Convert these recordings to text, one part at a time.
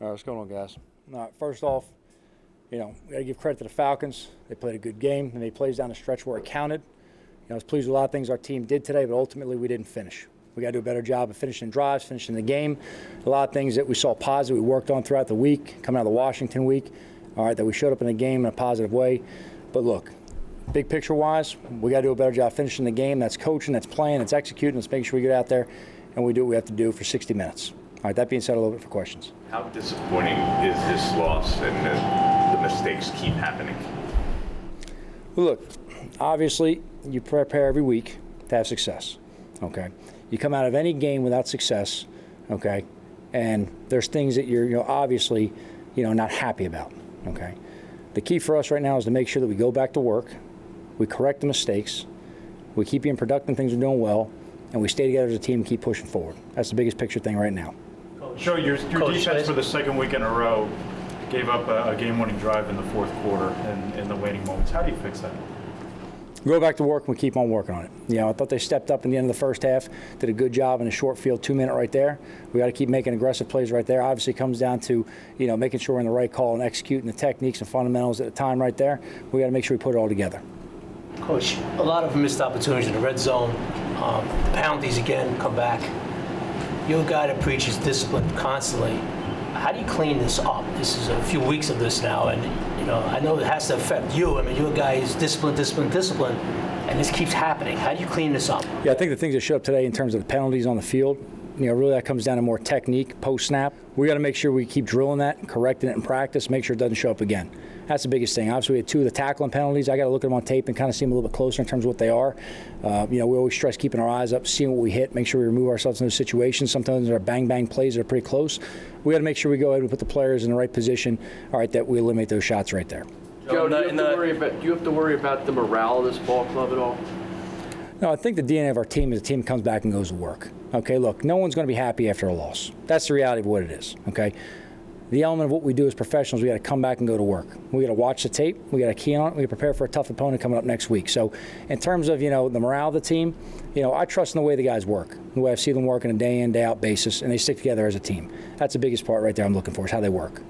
All right, what's going on, guys? All right, first off, we got to give credit to the Falcons. They played a good game, and they plays down the stretch where it counted. I was pleased with a lot of things our team did today, but ultimately we didn't finish. We got to do a better job of finishing drives, finishing the game. A lot of things that we saw positive, we worked on throughout the week, coming out of the Washington week, all right, that we showed up in the game in a positive way. But look, big picture-wise, we got to do a better job finishing the game. That's coaching, that's playing, that's executing, that's making sure we get out there and we do what we have to do for 60 minutes. All right, that being said, a little bit for questions. How disappointing is this loss and the mistakes keep happening? Well, look, obviously, you prepare every week to have success, okay? You come out of any game without success, okay, and there's things that you're obviously, not happy about, okay? The key for us right now is to make sure that we go back to work, we correct the mistakes, we keep being productive, things are doing well, and we stay together as a team and keep pushing forward. That's the biggest picture thing right now. Joe, your defense for the second week in a row gave up a game-winning drive in the fourth quarter in the waning moments. How do you fix that? Go back to work and we keep on working on it. I thought they stepped up in the end of the first half, did a good job in a short field 2-minute right there. We got to keep making aggressive plays right there. Obviously, it comes down to making sure we're in the right call and executing the techniques and fundamentals at the time right there. We got to make sure we put it all together. Coach, a lot of missed opportunities in the red zone. The penalties again come back. You're a guy that preaches discipline constantly. How do you clean this up? This is a few weeks of this now, and I know it has to affect you. I mean, you're a guy who's discipline, and this keeps happening. How do you clean this up? Yeah, I think the things that showed up today in terms of the penalties on the field, really that comes down to more technique post-snap. We got to make sure we keep drilling that, correcting it in practice, make sure it doesn't show up again. That's the biggest thing. Obviously, we had 2 of the tackling penalties. I got to look at them on tape and kind of see them a little bit closer in terms of what they are. We always stress keeping our eyes up, seeing what we hit, make sure we remove ourselves in those situations. Sometimes there are bang-bang plays that are pretty close. We got to make sure we go ahead and put the players in the right position, all right, that we eliminate those shots right there. Joe, do you have to worry about the morale of this ball club at all? No, I think the DNA of our team is the team comes back and goes to work. Okay, look, no one's going to be happy after a loss. That's the reality of what it is, okay? The element of what we do as professionals, we got to come back and go to work. We got to watch the tape. We got to key on it. We got to prepare for a tough opponent coming up next week. So in terms of, the morale of the team, I trust in the way the guys work, the way I see them work on a day in, day out basis, and they stick together as a team. That's the biggest part right there I'm looking for, is how they work.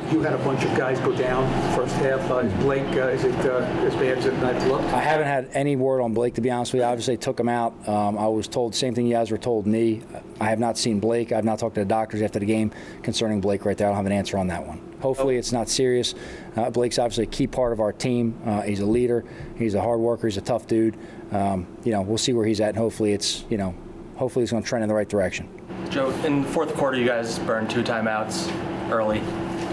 You had a bunch of guys go down first half. Is Blake, is it as bad as it might look? I haven't had any word on Blake, to be honest with you. Obviously, took him out. I was told the same thing you guys were told me. I have not seen Blake. I have not talked to the doctors after the game concerning Blake right there. I don't have an answer on that one. Hopefully it's not serious. Blake's obviously a key part of our team. He's a leader. He's a hard worker. He's a tough dude. We'll see where he's at, and hopefully it's going to trend in the right direction. Joe, in the fourth quarter, you guys burned 2 timeouts early.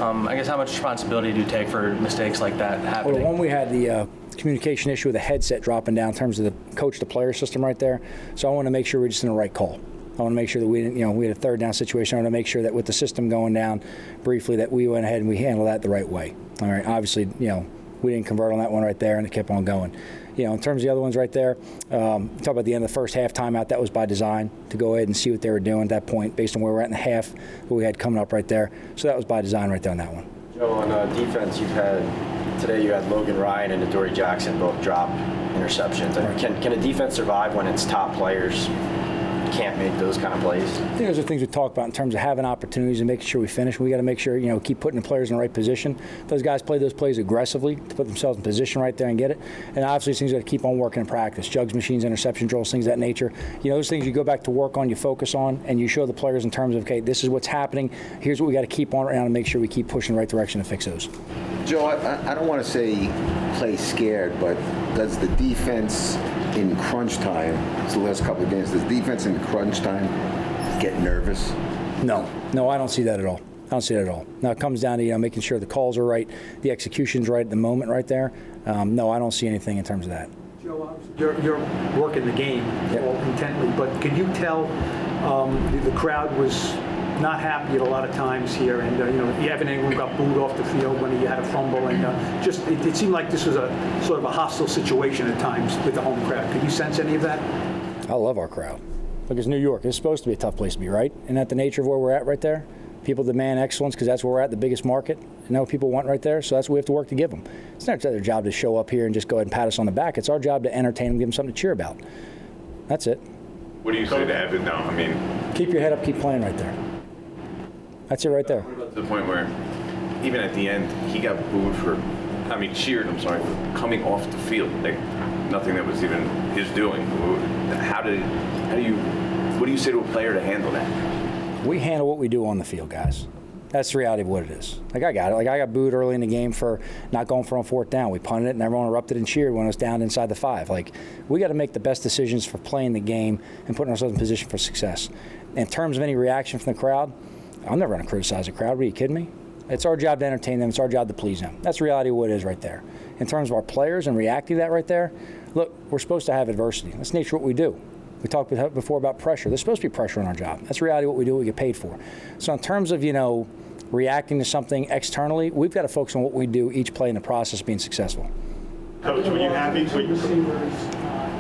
I guess how much responsibility do you take for mistakes like that happening? Well, one, we had the communication issue with the headset dropping down in terms of the coach-to-player system right there. So I want to make sure we're just in the right call. I want to make sure that we didn't, we had a third down situation. I want to make sure that with the system going down briefly that we went ahead and we handled that the right way. All right, obviously, we didn't convert on that one right there, and it kept on going. In terms of the other ones right there, talk about the end of the first half timeout, that was by design to go ahead and see what they were doing at that point based on where we're at in the half, what we had coming up right there. So that was by design right there on that one. Joe, on defense, today you had Logan Ryan and Adoree Jackson both drop interceptions. Right. Can a defense survive when its top players can't make those kind of plays? I think those are things we talk about in terms of having opportunities and making sure we finish. We got to make sure, keep putting the players in the right position. Those guys play those plays aggressively to put themselves in position right there and get it. And obviously, these things got to keep on working in practice. Jugs, machines, interception drills, things of that nature. Those things you go back to work on, you focus on, and you show the players in terms of, okay, this is what's happening. Here's what we got to keep on right now to make sure we keep pushing in the right direction to fix those. Joe, I don't want to say play scared, but does the defense in crunch time, it's the last couple of games, does defense in crunch time get nervous? No, I don't see that at all. Now it comes down to making sure the calls are right, the execution's right at the moment right there. No, I don't see anything in terms of that. Joe, you're working the game all intently, but can you tell the crowd was not happy at a lot of times here, and Evan Ingram got booed off the field when he had a fumble, and it seemed like this was a sort of a hostile situation at times with the home crowd. Could you sense any of that? I love our crowd. Look, it's New York. It's supposed to be a tough place to be, right? Isn't that the nature of where we're at right there? People demand excellence because that's where we're at, the biggest market. You know what people want right there, so that's what we have to work to give them. It's not their job to show up here and just go ahead and pat us on the back. It's our job to entertain them, give them something to cheer about. That's it. What do you say to Evan now? Keep your head up, keep playing right there. That's it right there. To the point where even at the end, he got booed cheered, for coming off the field. Like, nothing that was even his doing. What do you say to a player to handle that? We handle what we do on the field, guys. That's the reality of what it is. Like, I got it. Like, I got booed early in the game for not going for on fourth down. We punted it, and everyone erupted and cheered when it was down inside the 5. Like, we got to make the best decisions for playing the game and putting ourselves in position for success. In terms of any reaction from the crowd, I'm never going to criticize the crowd. Are you kidding me? It's our job to entertain them. It's our job to please them. That's the reality of what it is right there. In terms of our players and reacting to that right there, look, we're supposed to have adversity. That's the nature of what we do. We talked before about pressure. There's supposed to be pressure on our job. That's the reality of what we do, what we get paid for. So in terms of, reacting to something externally, we've got to focus on what we do each play in the process of being successful. Coach, were you happy? Two receivers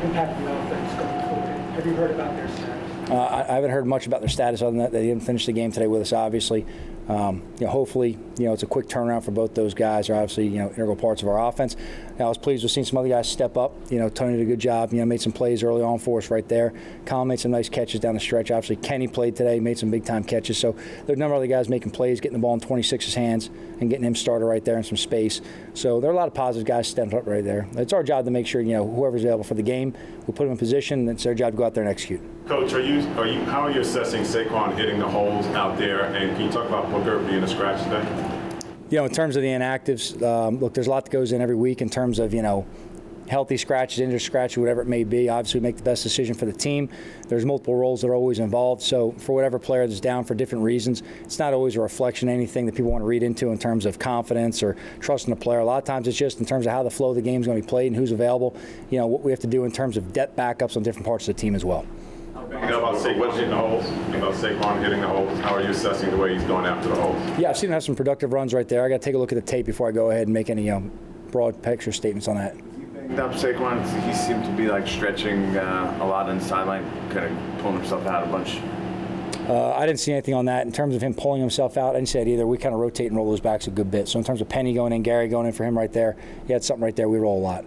impacting the offense going forward. Have you heard about their status? I haven't heard much about their status other than that they didn't finish the game today with us, obviously. Hopefully, it's a quick turnaround for both those guys. They're obviously, integral parts of our offense. I was pleased with seeing some other guys step up. Tony did a good job, made some plays early on for us right there. Collin made some nice catches down the stretch. Obviously, Kenny played today, made some big-time catches. So there are a number of other guys making plays, getting the ball in 26's hands and getting him started right there in some space. So there are a lot of positive guys stepping up right there. It's our job to make sure, whoever's available for the game, we put them in position, and it's their job to go out there and execute. Coach, how are you assessing Saquon hitting the holes out there, and can you talk about Booker being a scratch today? In terms of the inactives, look, there's a lot that goes in every week in terms of, healthy scratches, injured scratches, whatever it may be. Obviously, we make the best decision for the team. There's multiple roles that are always involved. So for whatever player that's down for different reasons, it's not always a reflection of anything that people want to read into in terms of confidence or trusting the player. A lot of times it's just in terms of how the flow of the game is going to be played and who's available, what we have to do in terms of depth backups on different parts of the team as well. About Saquon hitting the holes, how are you assessing the way he's going after the holes? Yeah, I've seen him have some productive runs right there. I got to take a look at the tape before I go ahead and make any broad picture statements on that. Up Saquon, he seemed to be stretching a lot on the sideline, kind of pulling himself out a bunch. I didn't see anything on that. In terms of him pulling himself out, I didn't see it either. We kind of rotate and roll those backs a good bit. So in terms of Penny going in, Gary going in for him right there, he had something right there. We roll a lot.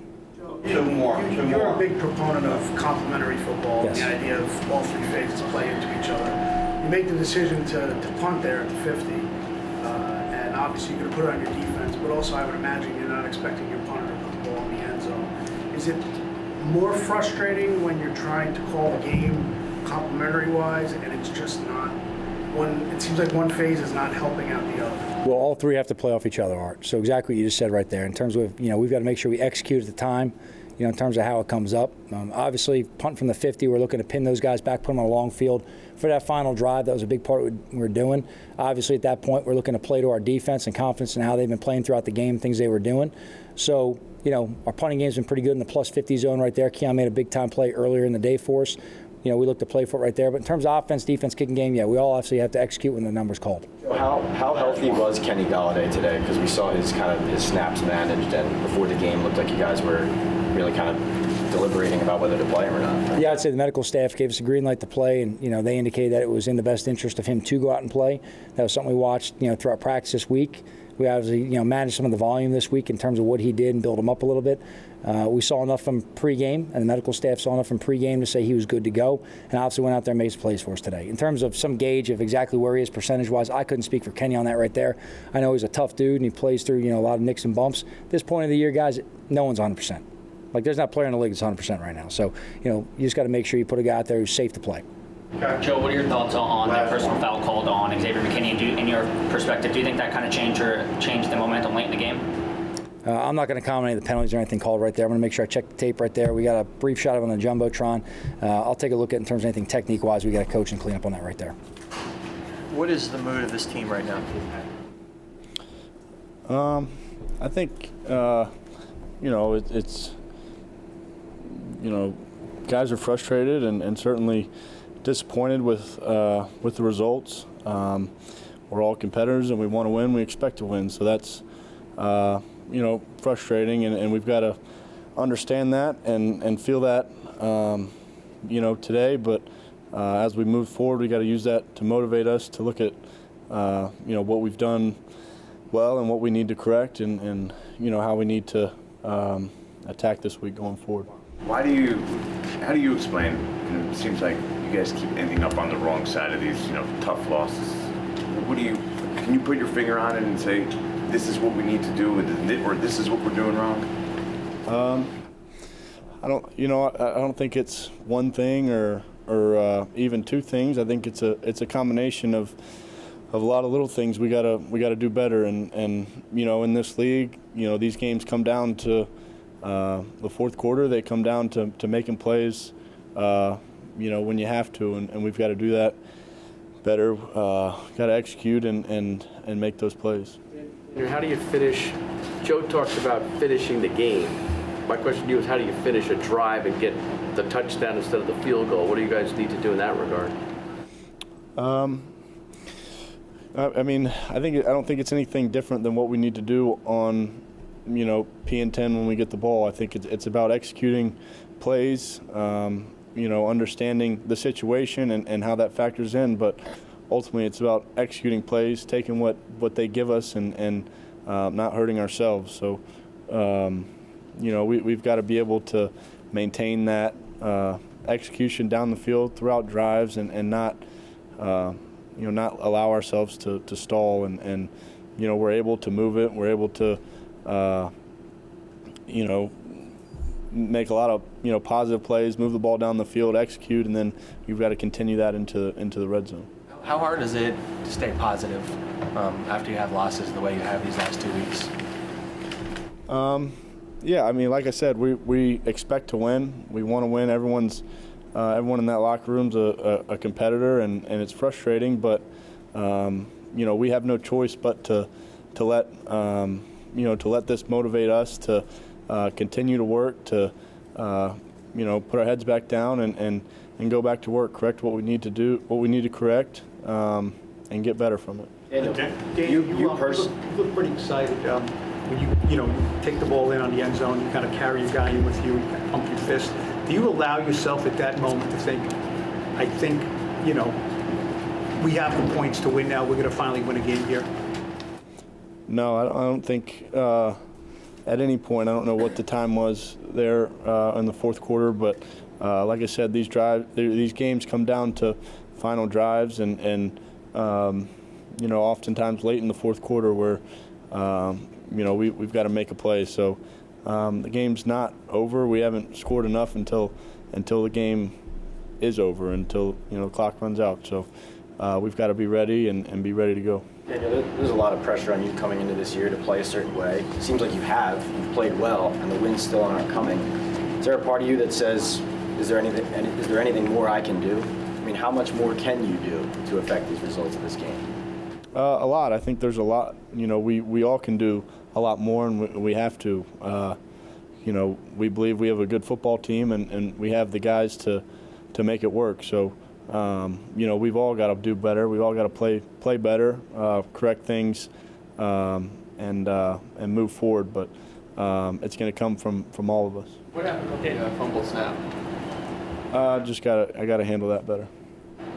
You're a big proponent of complementary football, yes. The idea of all three phases play into each other. You make the decision to punt there at the 50, and obviously you're going to put it on your defense, but also I would imagine you're not expecting your punter to put the ball in the end zone. Is it more frustrating when you're trying to call the game complementary-wise, and it's just not one? It seems like one phase is not helping out the other. Well, all three have to play off each other, Art. So exactly what you just said right there. In terms of, we've got to make sure we execute at the time, in terms of how it comes up. Obviously, punt from the 50, we're looking to pin those guys back, put them on a long field. For that final drive, that was a big part of what we were doing. Obviously, at that point, we're looking to play to our defense and confidence in how they've been playing throughout the game, things they were doing. So, our punting game's been pretty good in the plus 50 zone right there. Keon made a big-time play earlier in the day for us. We look to play for it right there. But in terms of offense, defense, kicking game, we all obviously have to execute when the number's called. How healthy was Kenny Galladay today? Because we saw his snaps managed, and before the game looked like you guys were really kind of deliberating about whether to play him or not. Yeah, I'd say the medical staff gave us a green light to play, and they indicated that it was in the best interest of him to go out and play. That was something we watched throughout practice this week. We obviously managed some of the volume this week in terms of what he did and build him up a little bit. We saw enough from pregame, and the medical staff saw enough from pregame to say he was good to go, and obviously went out there and made some plays for us today. In terms of some gauge of exactly where he is percentage-wise, I couldn't speak for Kenny on that right there. I know he's a tough dude, and he plays through a lot of nicks and bumps. At this point of the year, guys, no one's 100%. There's not a player in the league that's 100% right now. So, you just got to make sure you put a guy out there who's safe to play. Joe, what are your thoughts on that personal foul called on Xavier McKinney? In your perspective, do you think that kind of changed the momentum late in the game? I'm not going to comment on any of the penalties or anything called right there. I'm going to make sure I check the tape right there. We got a brief shot of it on the Jumbotron. I'll take a look at it in terms of anything technique-wise. We got to coach and clean up on that right there. What is the mood of this team right now? I think, it's guys are frustrated and certainly disappointed with the results. We're all competitors and we want to win. We expect to win. So that's, frustrating, and we've got to understand that and feel that, today. But as we move forward, we got to use that to motivate us to look at, what we've done well and what we need to correct and how we need to attack this week going forward. How do you explain, and it seems like you guys keep ending up on the wrong side of these, tough losses. Can you put your finger on it and say, this is what we need to do, or this is what we're doing wrong? I don't think it's one thing or even two things. I think it's a combination of a lot of little things we gotta do better. And in this league, these games come down to the fourth quarter. They come down to making plays, when you have to, and we've got to do that better. Got to execute and make those plays. How do you finish? Joe talks about finishing the game. My question to you is, how do you finish a drive and get the touchdown instead of the field goal? What do you guys need to do in that regard? I don't think it's anything different than what we need to do on, P and 10 when we get the ball. I think it's about executing plays, understanding the situation and how that factors in. But ultimately, it's about executing plays, taking what they give us and not hurting ourselves. So, we've got to be able to maintain that execution down the field throughout drives and not not allow ourselves to stall and we're able to move it. We're able to make a lot of positive plays, move the ball down the field, execute, and then you've got to continue that into the red zone. How hard is it to stay positive after you have losses the way you have these last 2 weeks? Like I said, we expect to win. We want to win. Everyone in that locker room's a competitor, and it's frustrating. But we have no choice but to let this motivate us to continue to work, to put our heads back down and go back to work, correct what we need to do, what we need to correct, and get better from it. Daniel, you look pretty excited. When you take the ball in on the end zone, you kind of carry your guy in with you, you pump your fist. Do you allow yourself at that moment to think, I think, we have the points to win now, we're going to finally win a game here? No, I don't think at any point, I don't know what the time was there in the fourth quarter, but like I said, these games come down to final drives and oftentimes late in the fourth quarter where we've got to make a play. So the game's not over. We haven't scored enough until the game is over, until the clock runs out. So we've got to be ready and be ready to go. Daniel, there's a lot of pressure on you coming into this year to play a certain way. It seems like you've played well, and the wins still aren't coming. Is there a part of you that says, is there anything more I can do? I mean, how much more can you do to affect these results of this game? A lot. I think there's a lot. We all can do a lot more, and we have to. We believe we have a good football team, and we have the guys to make it work. So, we've all got to do better. We've all got to play better, correct things, and move forward. But it's going to come from all of us. What happened with the fumble snap? I got to handle that better.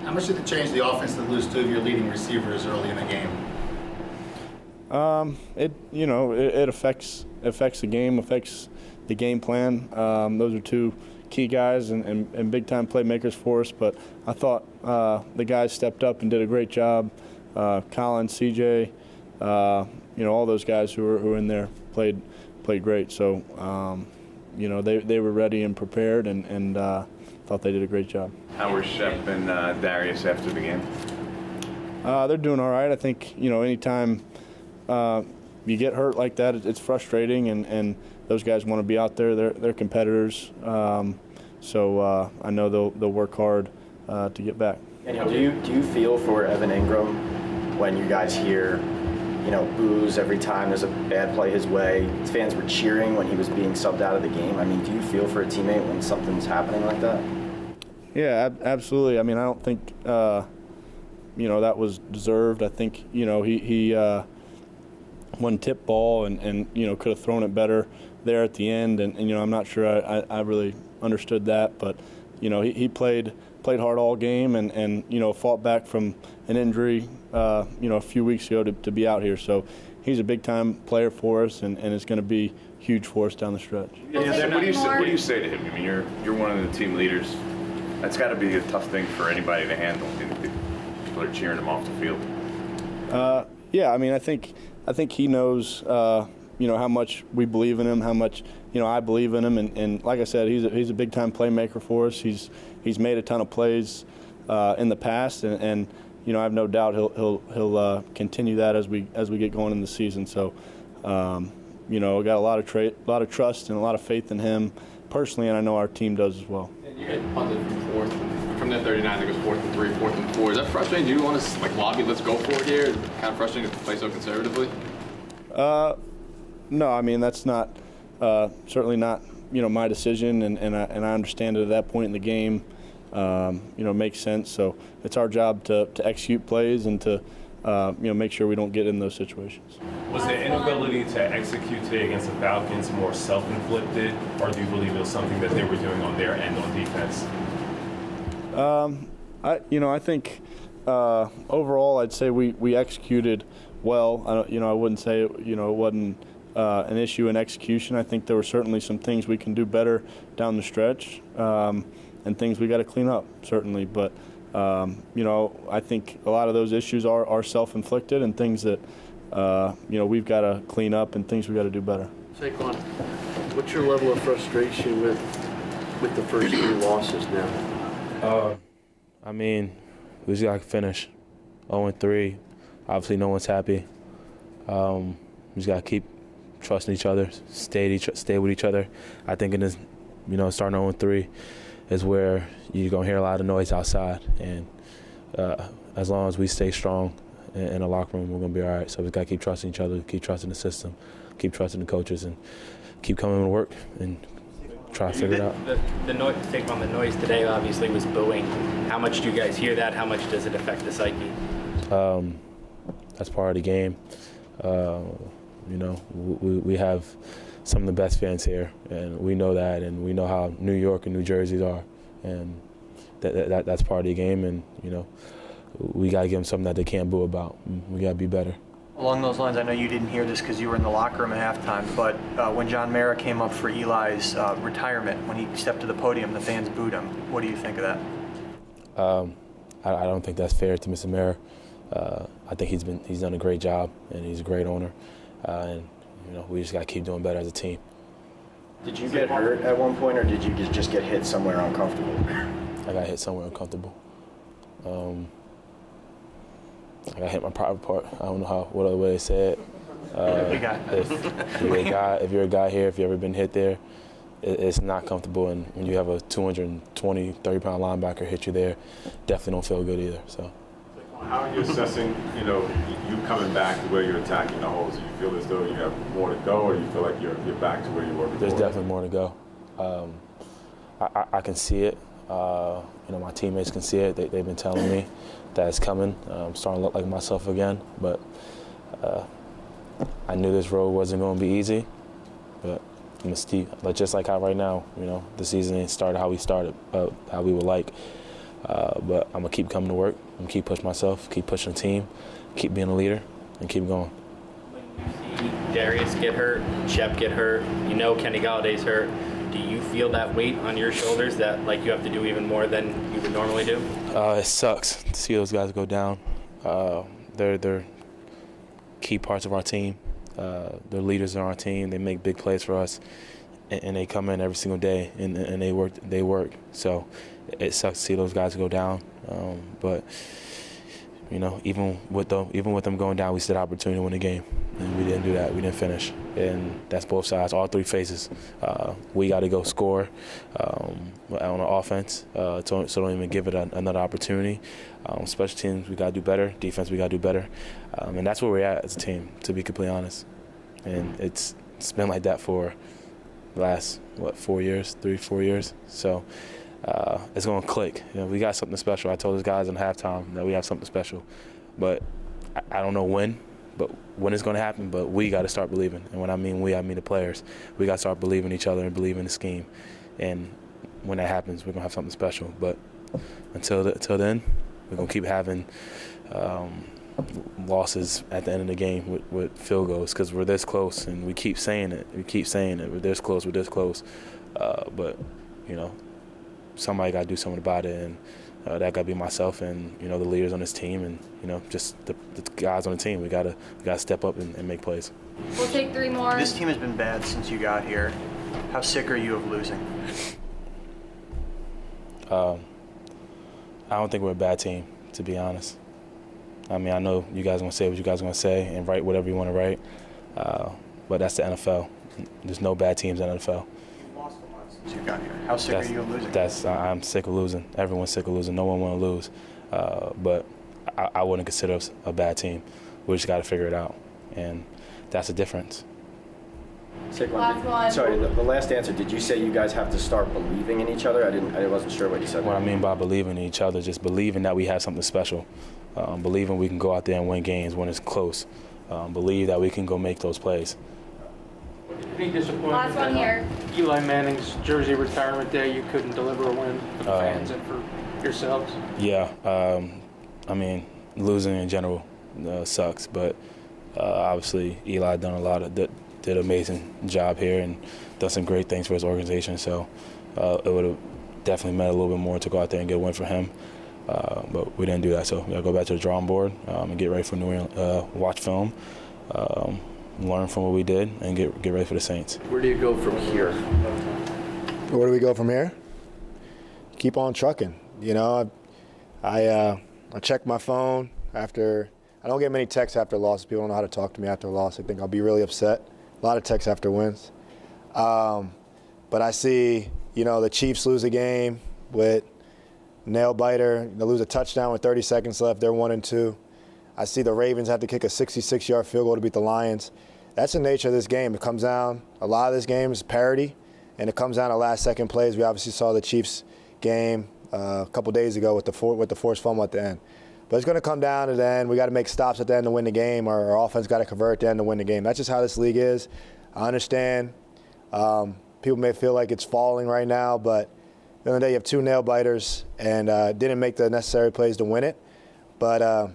How much did it change the offense to lose two of your leading receivers early in the game? It affects the game, affects the game plan. Those are two key guys and big time playmakers for us. But I thought the guys stepped up and did a great job. Collin, CJ, all those guys who were in there played great. So they were ready and prepared and thought they did a great job. How were Shep and Darius after the game? They're doing all right. I think anytime you get hurt like that, it's frustrating, and those guys want to be out there. They're competitors, so I know they'll work hard to get back. Daniel, do you feel for Evan Ingram when you guys hear boos every time there's a bad play his way? Fans were cheering when he was being subbed out of the game. I mean, do you feel for a teammate when something's happening like that? Yeah, absolutely. I mean, I don't think that was deserved. I think he one tip ball and could have thrown it better there at the end, and I'm not sure I really understood that, but he played hard all game and fought back from an injury a few weeks ago to be out here. So he's a big time player for us, and it's going to be huge for us down the stretch. Yeah, what do you say to him? I mean, you're one of the team leaders. That's got to be a tough thing for anybody to handle. People are cheering him off the field. Yeah, I mean, I think he knows, how much we believe in him, how much, I believe in him, and like I said, he's a big time playmaker for us. He's made a ton of plays in the past, and I have no doubt he'll continue that as we get going in the season. So, we got a lot of trust and a lot of faith in him personally, and I know our team does as well. And you had punted from that 39, I think it was 4th and 3, 4th and 4. Is that frustrating? Do you want to lobby, let's go for it here? Is it kind of frustrating to play so conservatively? No, I mean, that's not certainly not my decision, and I understand it at that point in the game. Makes sense. So it's our job to execute plays and to make sure we don't get in those situations. Was the inability to execute today against the Falcons more self-inflicted, or do you believe it was something that they were doing on their end on defense? I think overall I'd say we executed well. I wouldn't say it wasn't an issue in execution. I think there were certainly some things we can do better down the stretch, and things we got to clean up certainly. But I think a lot of those issues are self-inflicted and things that we've got to clean up and things we got to do better. Saquon, what's your level of frustration with the first 3 losses now? I mean, we just got to finish 0-3. Obviously, no one's happy. We just got to keep trusting each other, stay with each other. I think in this, starting 0-3 is where you're going to hear a lot of noise outside. And as long as we stay strong in the locker room, we're going to be all right. So we got to keep trusting each other, keep trusting the system, keep trusting the coaches, and keep coming to work and try to figure it out. The noise, take on the noise today obviously was booing. How much do you guys hear that? How much does it affect the psyche? That's part of the game. We have some of the best fans here, and we know that, and we know how New York and New Jersey are, and that's part of the game, and we got to give them something that they can't boo about. We got to be better. Along those lines, I know you didn't hear this because you were in the locker room at halftime, but when John Mara came up for Eli's retirement, when he stepped to the podium, the fans booed him. What do you think of that? I don't think that's fair to Mr. Mara. I think he's done a great job, and he's a great owner, and we just got to keep doing better as a team. Did you get hurt at one point, or did you just get hit somewhere uncomfortable? I got hit somewhere uncomfortable. I got hit my private part. I don't know what other way to say it. If you're a guy here, if you've ever been hit there, it's not comfortable. And when you have a 220, 30-pound linebacker hit you there, definitely don't feel good either. So. How are you assessing, you coming back to where you're attacking the holes? Do you feel as though you have more to go, or you feel like you're back to where you were before? There's definitely more to go. I can see it. My teammates can see it. They've been telling me that it's coming. I'm starting to look like myself again. But I knew this road wasn't going to be easy. But just like how right now, the season ain't started how we started, how we would like. But I'm going to keep coming to work. I'm going to keep pushing myself, keep pushing the team, keep being a leader, and keep going. When you see Darius get hurt, Shep get hurt, Kenny Galladay's hurt, do you feel that weight on your shoulders that you have to do even more than you would normally do? It sucks to see those guys go down. They're key parts of our team. They're leaders on our team. They make big plays for us, and they come in every single day and they work. So it sucks to see those guys go down. But even with them going down, we still had opportunity to win the game, and we didn't do that. We didn't finish, and that's both sides, all 3 phases. We got to go score on the offense, so don't even give it another opportunity. Special teams, we got to do better. Defense, we got to do better, and that's where we're at as a team, to be completely honest. And it's been like that for the last 4 years, 3-4 years. So. It's going to click. We got something special. I told those guys in halftime that we have something special. But I don't know when it's going to happen, but we got to start believing. And when I mean we, I mean the players. We got to start believing each other and believing the scheme. And when that happens, we're going to have something special. But until then, we're going to keep having losses at the end of the game with field goals because we're this close, and we keep saying it. We're this close, But, somebody got to do something about it, and that got to be myself and, you know, the leaders on this team and, you know, just the guys on the team. We gotta step up and make plays. We'll take 3 more. This team has been bad since you got here. How sick are you of losing? I don't think we're a bad team, to be honest. I mean, I know you guys are going to say what you guys are going to say and write whatever you want to write, but that's the NFL. There's no bad teams in the NFL. You lost a lot since you got here. How sick are you of losing? I'm sick of losing. Everyone's sick of losing. No one want to lose. But I wouldn't consider us a bad team. We just got to figure it out, and that's the difference. Last one. Sorry, the last answer, did you say you guys have to start believing in each other? I wasn't sure what you said. What I mean by believing in each other, just believing that we have something special. Believing we can go out there and win games when it's close. Believe that we can go make those plays. Any disappointment Last one here. Eli Manning's jersey retirement day, you couldn't deliver a win for the fans and for yourselves? Yeah, I mean, losing in general sucks, but obviously Eli did an amazing job here and done some great things for his organization. So it would have definitely meant a little bit more to go out there and get a win for him. But we didn't do that, so we gotta go back to the drawing board and get ready for New England, watch film, learn from what we did, and get ready for the Saints. Where do you go from here? Where do we go from here? Keep on trucking. You know, I check my phone after. I don't get many texts after losses. People don't know how to talk to me after a loss. I think I'll be really upset. A lot of texts after wins. But I see, you know, the Chiefs lose a game with nail biter. They lose a touchdown with 30 seconds left. They're 1-2. I see the Ravens have to kick a 66-yard field goal to beat the Lions. That's the nature of this game. It comes down, a lot of this game is parity, and it comes down to last-second plays. We obviously saw the Chiefs game a couple days ago with the forced fumble at the end. But it's going to come down to the end. We got to make stops at the end to win the game, or our offense got to convert at the end to win the game. That's just how this league is. I understand people may feel like it's falling right now, but at the end of the day, you have 2 nail biters and didn't make the necessary plays to win it. But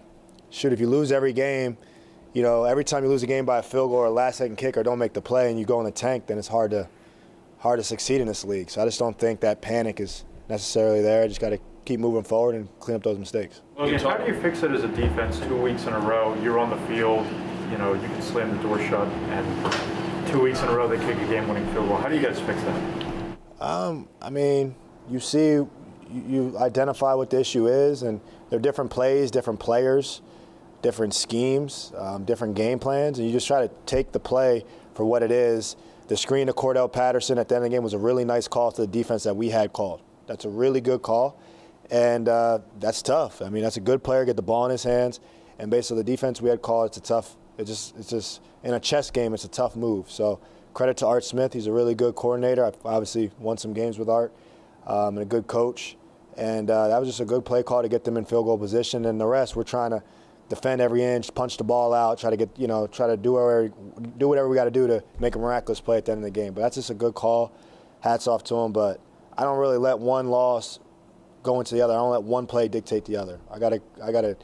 shoot, if you lose every game, you know, every time you lose a game by a field goal or a last-second kick or don't make the play and you go in the tank, then it's hard to succeed in this league. So I just don't think that panic is necessarily there. Just got to keep moving forward and clean up those mistakes. Logan, how do you fix it as a defense 2 weeks in a row? You're on the field, you know, you can slam the door shut, and 2 weeks in a row they kick a game-winning field goal. How do you guys fix that? I mean, you identify what the issue is, and there are different plays, different players, different schemes, different game plans, and you just try to take the play for what it is. The screen to Cordell Patterson at the end of the game was a really nice call to the defense that we had called. That's a really good call. And that's tough. I mean, that's a good player, get the ball in his hands. And based on the defense we had called, it's just in a chess game, it's a tough move. So credit to Art Smith. He's a really good coordinator. I've obviously won some games with Art and a good coach. And that was just a good play call to get them in field goal position. And the rest, we're trying to defend every inch, punch the ball out, try to do whatever we got to do to make a miraculous play at the end of the game. But that's just a good call. Hats off to him. But I don't really let one loss go into the other. I don't let one play dictate the other. I gotta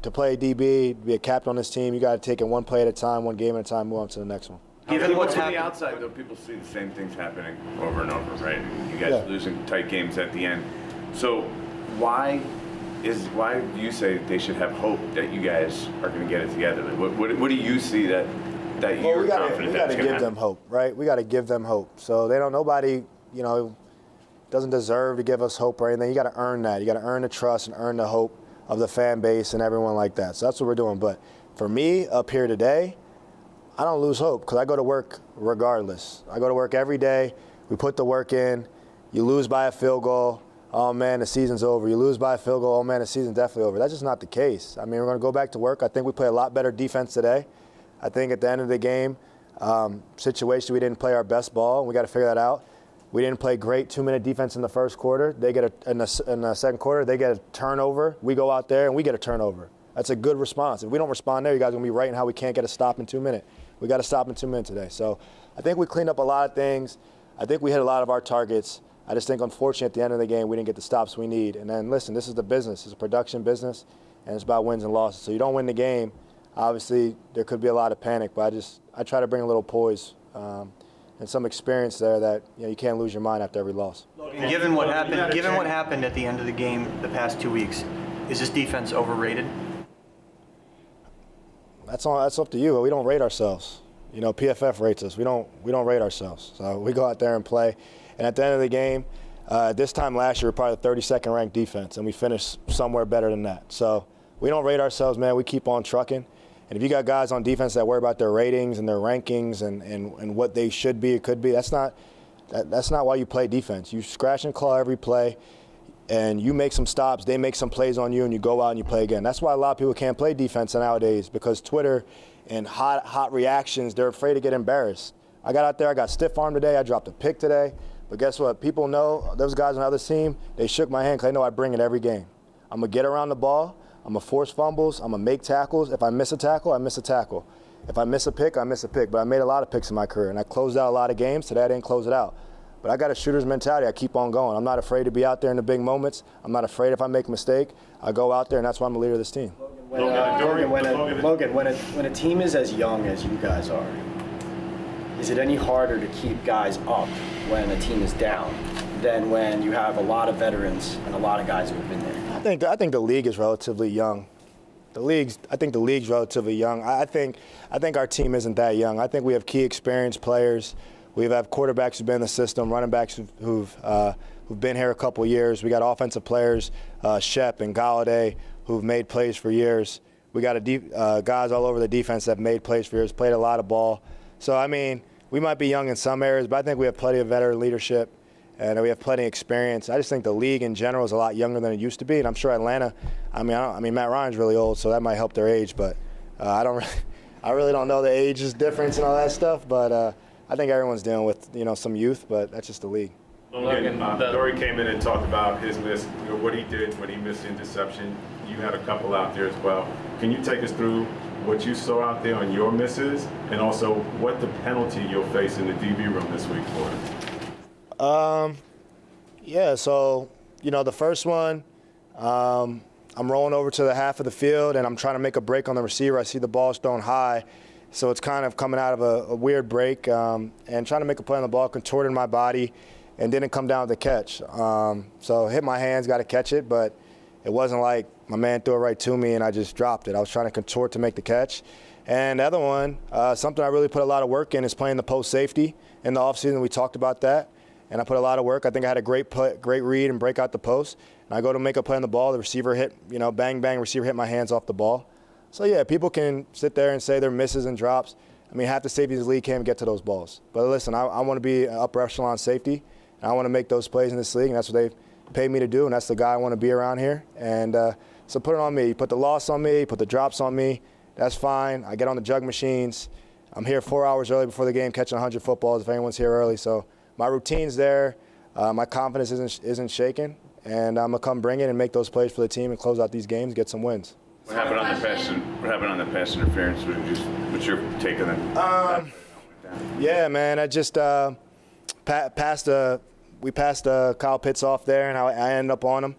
to play DB, be a captain on this team. You got to take it one play at a time, one game at a time, move on to the next one. Given what's on the outside, though, people see the same things happening over and over, right? You guys losing tight games at the end. So why do you say they should have hope that you guys are going to get it together? What do you see that you're confident that's going to happen? We got to give them hope, right? We got to give them hope. So nobody, you know, doesn't deserve to give us hope or anything. You got to earn that. You got to earn the trust and earn the hope of the fan base and everyone like that. So that's what we're doing. But for me up here today, I don't lose hope because I go to work regardless. I go to work every day. We put the work in. You lose by a field goal, oh man, the season's over. You lose by a field goal, oh man, the season's definitely over. That's just not the case. I mean, we're going to go back to work. I think we play a lot better defense today. I think at the end of the game, situation, we didn't play our best ball, and we got to figure that out. We didn't play great 2-minute defense in the first quarter. They get in the second quarter, they get a turnover. We go out there and we get a turnover. That's a good response. If we don't respond there, you guys are going to be writing how we can't get a stop in 2 minutes. We got to stop in 2 minutes today. So I think we cleaned up a lot of things. I think we hit a lot of our targets. I just think, unfortunately, at the end of the game, we didn't get the stops we need. And then, listen, this is the business. It's a production business, and it's about wins and losses. So you don't win the game, obviously, there could be a lot of panic. But I try to bring a little poise and some experience there that you can't lose your mind after every loss. And given what happened at the end of the game the past 2 weeks, is this defense overrated? That's up to you. We don't rate ourselves. You know, PFF rates us. We don't rate ourselves. So we go out there and play. And at the end of the game, this time last year, we're probably the 32nd ranked defense, and we finished somewhere better than that. So we don't rate ourselves, man. We keep on trucking. And if you got guys on defense that worry about their ratings and their rankings and what they should be or could be, that's not why you play defense. You scratch and claw every play, and you make some stops, they make some plays on you, and you go out and you play again. That's why a lot of people can't play defense nowadays, because Twitter and hot reactions, they're afraid to get embarrassed. I got out there, I got stiff-armed today, I dropped a pick today, but guess what? People know, those guys on the other team, they shook my hand because they know I bring it every game. I'm going to get around the ball, I'm going to force fumbles, I'm going to make tackles. If I miss a tackle, I miss a tackle. If I miss a pick, I miss a pick. But I made a lot of picks in my career, and I closed out a lot of games. Today I didn't close it out. But I got a shooter's mentality. I keep on going. I'm not afraid to be out there in the big moments. I'm not afraid if I make a mistake. I go out there, and that's why I'm the leader of this team. Logan, when a team is as young as you guys are, is it any harder to keep guys up when a team is down than when you have a lot of veterans and a lot of guys who have been there? I think the league is relatively young. I think the league's relatively young. I think our team isn't that young. I think we have key experienced players. We have quarterbacks who've been in the system, running backs who've been here a couple years. We got offensive players, Shep and Galladay, who've made plays for years. We got guys all over the defense that have made plays for years, played a lot of ball. So, I mean, we might be young in some areas, but I think we have plenty of veteran leadership, and we have plenty of experience. I just think the league in general is a lot younger than it used to be, and I'm sure Atlanta. I mean, Matt Ryan's really old, so that might help their age, but I really don't know the ages difference and all that stuff. But I think everyone's dealing with some youth, but that's just the league. Logan, Adoree came in and talked about his miss, what he did when he missed the interception. You had a couple out there as well. Can you take us through what you saw out there on your misses, and also what the penalty you'll face in the DB room this week for? Yeah, so, the first one, I'm rolling over to the half of the field, and I'm trying to make a break on the receiver. I see the ball's thrown high, so it's kind of coming out of a weird break, and trying to make a play on the ball, contorting my body, and didn't come down with the catch. So hit my hands, got to catch it, but it wasn't like my man threw it right to me and I just dropped it. I was trying to contort to make the catch. And the other one, something I really put a lot of work in, is playing the post safety in the offseason. We talked about that, and I put a lot of work. I think I had a great read and break out the post. And I go to make a play on the ball. The receiver hit, bang, bang, receiver hit my hands off the ball. So, yeah, people can sit there and say they're misses and drops. I mean, half the safeties in the league can't even get to those balls. But listen, I want to be an upper echelon safety, and I want to make those plays in this league, and that's what they've paid me to do, and that's the guy I want to be around here. And so put it on me. You put the loss on me, put the drops on me. That's fine. I get on the jug machines. I'm here 4 hours early before the game catching 100 footballs if anyone's here early. So my routine's there. My confidence isn't shaken, and I'm going to come bring it and make those plays for the team and close out these games, get some wins. What happened on the pass interference? What's your take on that? Yeah, man. I just we passed Kyle Pitts off there, and I ended up on him.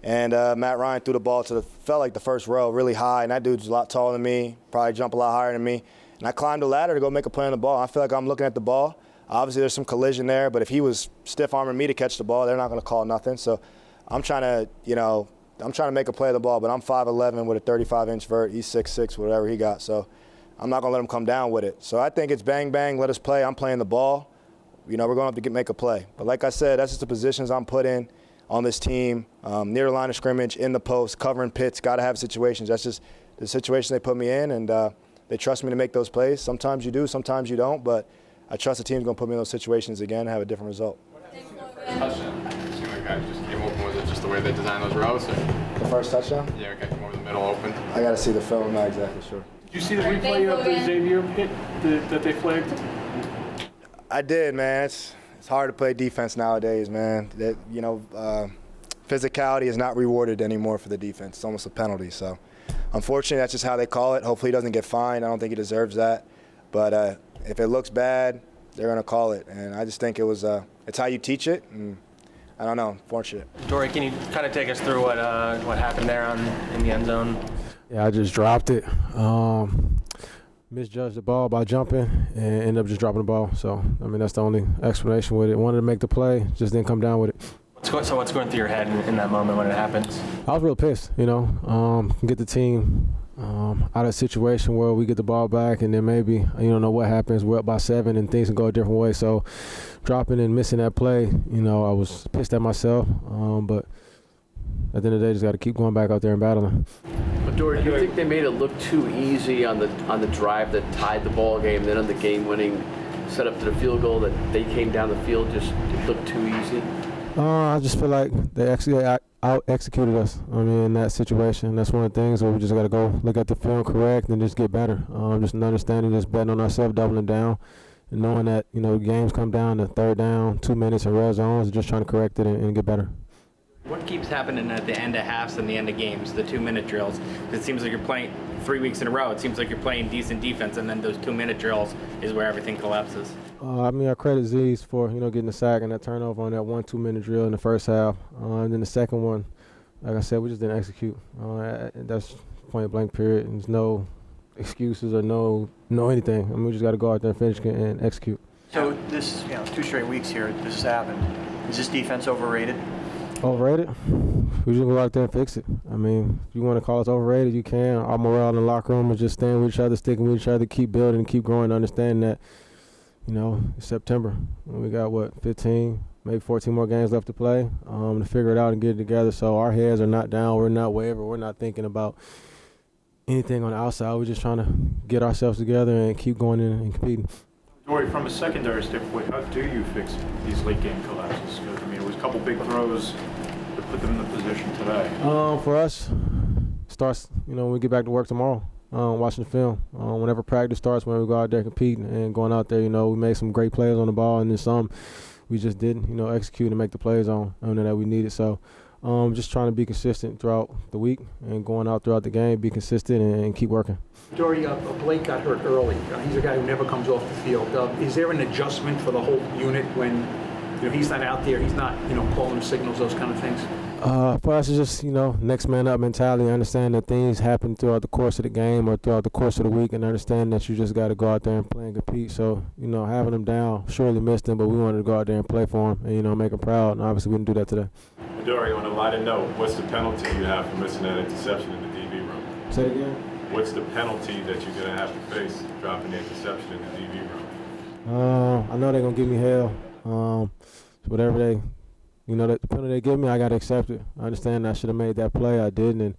And Matt Ryan threw the ball felt like the first row, really high. And that dude's a lot taller than me, probably jump a lot higher than me. And I climbed the ladder to go make a play on the ball. I feel like I'm looking at the ball. Obviously, there's some collision there, but if he was stiff-arming me to catch the ball, they're not going to call nothing. So I'm trying to make a play of the ball, but I'm 5'11" with a 35-inch vert. He's 6'6", whatever he got. So I'm not going to let him come down with it. So I think it's bang, bang, let us play. I'm playing the ball. We're going to have to make a play. But like I said, that's just the positions I'm put in on this team, near the line of scrimmage, in the post, covering Pitts. Got to have situations. That's just the situation they put me in, and they trust me to make those plays. Sometimes you do, sometimes you don't, but I trust the team's going to put me in those situations again and have a different result. Touchdown. It seemed like guys just came open. Was it just the way they designed those routes? Or? The first touchdown? Yeah, we came over the middle open. I got to see the film. I'm not exactly sure. Did you see the replay of the Xavier hit that they flagged? I did, man. It's hard to play defense nowadays, man. Physicality is not rewarded anymore for the defense. It's almost a penalty. So, unfortunately, that's just how they call it. Hopefully, he doesn't get fined. I don't think he deserves that. But if it looks bad, they're going to call it. And I just think it's how you teach it. And I don't know, unfortunate. Adoree, can you kind of take us through what happened there in the end zone? Yeah, I just dropped it. misjudged the ball by jumping and ended up just dropping the ball. So, I mean, that's the only explanation with it. Wanted to make the play, just didn't come down with it. So what's going through your head in that moment when it happens? I was real pissed, get the team out of a situation where we get the ball back and then maybe, you don't know what happens, we're up by 7 and things can go a different way. So dropping and missing that play, I was pissed at myself, but at the end of the day, just got to keep going back out there and battling. Adoree, do you think they made it look too easy on the drive that tied the ball game, then on the game-winning setup to the field goal that they came down the field, just it looked too easy? I just feel like they actually out-executed us. In that situation. That's one of the things where we just got to go look at the film correct and just get better. Just an understanding, just betting on ourselves, doubling down, and knowing that, games come down to 3rd down, 2 minutes in red zones, just trying to correct it and get better. What keeps happening at the end of halves and the end of games, the 2-minute drills? It seems like you're playing 3 weeks in a row. It seems like you're playing decent defense, and then those 2-minute drills is where everything collapses. I credit Z's for, getting the sack and that turnover on that 1-2-minute drill in the first half. And then the second one, like I said, we just didn't execute. That's point blank period. There's no excuses or no anything. We just got to go out there and finish and execute. So this, 2 straight weeks here, this has happened. Is this defense overrated? Overrated? We just go out there and fix it. If you want to call us overrated, you can. Our morale in the locker room is just staying with each other, sticking with each other, keep building, and keep growing, understand that, it's September. We got, 15, maybe 14 more games left to play to figure it out and get it together. So our heads are not down. We're not wavering. We're not thinking about anything on the outside. We're just trying to get ourselves together and keep going in and competing. Adoree, from a secondary standpoint, how do you fix these late game collapses? It was a couple big throws that put them in the position today. For us, starts, when we get back to work tomorrow, watching the film. Whenever practice starts, when we go out there competing and going out there, we made some great plays on the ball, and then some we just didn't, execute and make the plays on that we needed. So just trying to be consistent throughout the week and going out throughout the game, be consistent and keep working. Adoree, Blake got hurt early. He's a guy who never comes off the field. Is there an adjustment for the whole unit when he's not out there, he's not calling signals, those kind of things? For us, it's just, next man up mentality. Understand that things happen throughout the course of the game or throughout the course of the week, and understand that you just got to go out there and play and compete. So, having them down, surely missed them, but we wanted to go out there and play for them and, make them proud, and obviously we didn't do that today. Adoree, on a lighter note, what's the penalty you have for missing that interception in the DB room? Say it again? What's the penalty that you're going to have to face dropping the interception in the DB room? I know they're going to give me hell. Whatever they... the penalty they give me, I got to accept it. I understand I should have made that play. I didn't, and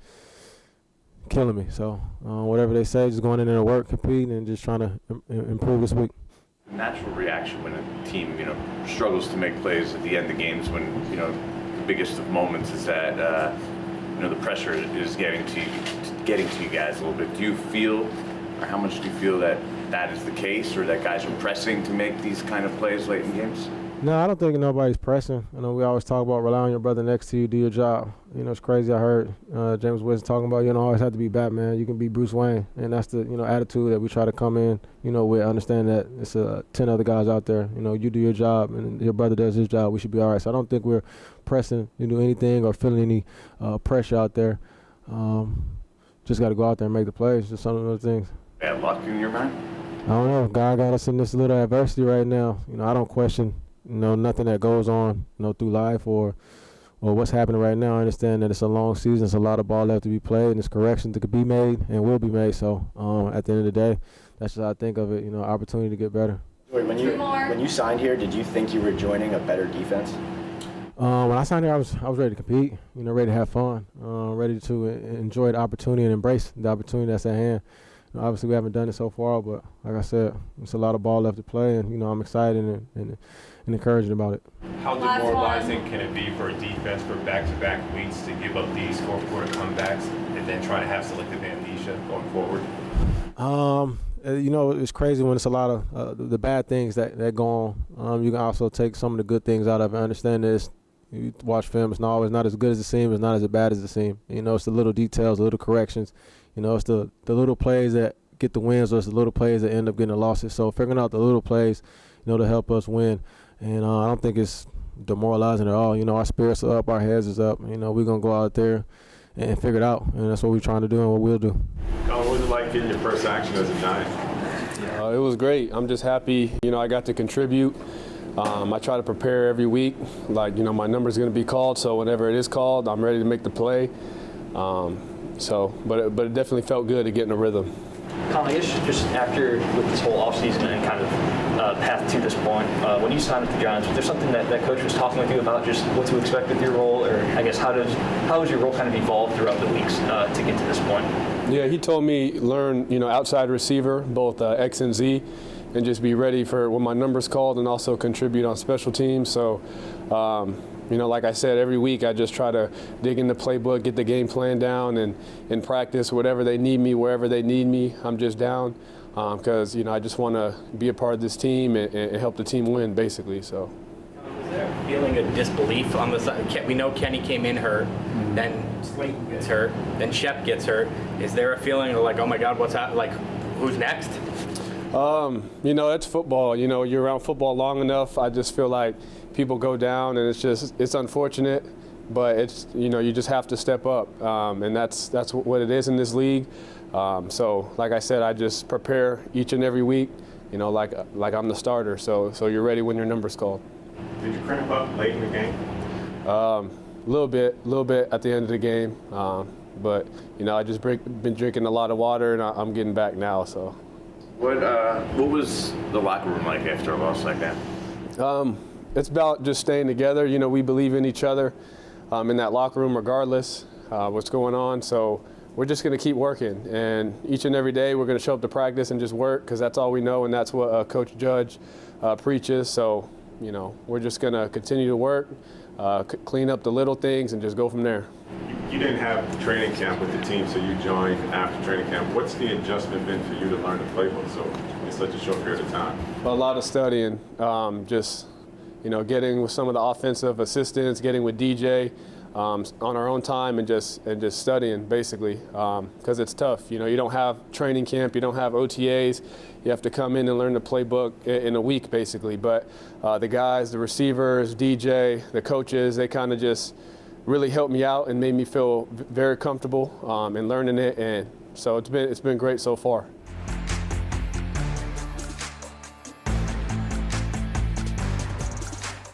killing me. So whatever they say, just going in there to work, competing, and just trying to improve this week. Natural reaction when a team, struggles to make plays at the end of games when, the biggest of moments is that, the pressure is getting to you guys a little bit. Do you feel, or how much do you feel that is the case, or that guys are pressing to make these kind of plays late in games? No, I don't think nobody's pressing. I know we always talk about rely on your brother next to you, do your job. It's crazy. I heard James Winston talking about you don't always have to be Batman. You can be Bruce Wayne, and that's the attitude that we try to come in. We understand that it's 10 other guys out there. You do your job, and your brother does his job. We should be all right. So I don't think we're pressing to do anything or feeling any pressure out there. Just got to go out there and make the plays. Just some of those things. Bad luck in your mind? I don't know. God got us in this little adversity right now. I don't question. Nothing that goes on, through life or what's happening right now. I understand that it's a long season. It's a lot of ball left to be played, and there's corrections that could be made and will be made. So at the end of the day, that's just how I think of it. Opportunity to get better. When you signed here, did you think you were joining a better defense? When I signed here, I was ready to compete. Ready to have fun, ready to enjoy the opportunity and embrace the opportunity that's at hand. Obviously, we haven't done it so far, but like I said, it's a lot of ball left to play, and I'm excited and encouraging about it. How demoralizing can it be for a defense for back-to-back weeks to give up these fourth-quarter comebacks and then try to have selective amnesia going forward? It's crazy when it's a lot of the bad things that go on. You can also take some of the good things out of it. I understand this. You watch film, it's not as good as it seems, it's not as bad as it seems. It's the little details, the little corrections. It's the little plays that get the wins, or it's the little plays that end up getting the losses. So figuring out the little plays, to help us win. And I don't think it's demoralizing at all. Our spirits are up, our heads is up. We're going to go out there and figure it out. And that's what we're trying to do and what we'll do. Collin, what was it like getting your first action as a Giant? It was great. I'm just happy, I got to contribute. I try to prepare every week. Like, my number's going to be called, so whenever it is called, I'm ready to make the play. But it definitely felt good to get in a rhythm. Collin, I guess just after with this whole offseason and kind of path to this point, when you signed with the Giants, was there something that coach was talking with you about just what to expect with your role, or I guess how has your role kind of evolved throughout the weeks to get to this point? Yeah, he told me learn, outside receiver, both X and Z, and just be ready for when my number's called and also contribute on special teams. So, like I said, every week I just try to dig in the playbook, get the game plan down, and practice whatever they need me, wherever they need me. I'm just down because, I just want to be a part of this team and help the team win, basically. So. Was there a feeling of disbelief on the side? We know Kenny came in hurt, then Slayton gets hurt, then Shep gets hurt. Is there a feeling of like, oh my God, what's happening? Like, who's next? It's football. You're around football long enough. I just feel like people go down, and it's unfortunate, but it's you just have to step up, and that's what it is in this league. So like I said, I just prepare each and every week, like I'm the starter. So you're ready when your number's called. Did you cramp up late in the game? A little bit at the end of the game, but I just been drinking a lot of water, and I'm getting back now. So. What was the locker room like after a loss like that? It's about just staying together. We believe in each other in that locker room regardless what's going on. So we're just going to keep working. And each and every day we're going to show up to practice and just work because that's all we know, and that's what Coach Judge preaches. So, we're just going to continue to work, clean up the little things, and just go from there. You didn't have training camp with the team, so you joined after training camp. What's the adjustment been for you to learn the playbook in such a short period of time? A lot of studying, getting with some of the offensive assistants, getting with DJ on our own time, and just studying basically because it's tough. You don't have training camp, you don't have OTAs. You have to come in and learn the playbook in a week basically. But the guys, the receivers, DJ, the coaches, they kind of just really helped me out and made me feel very comfortable in learning it, and so it's been great so far.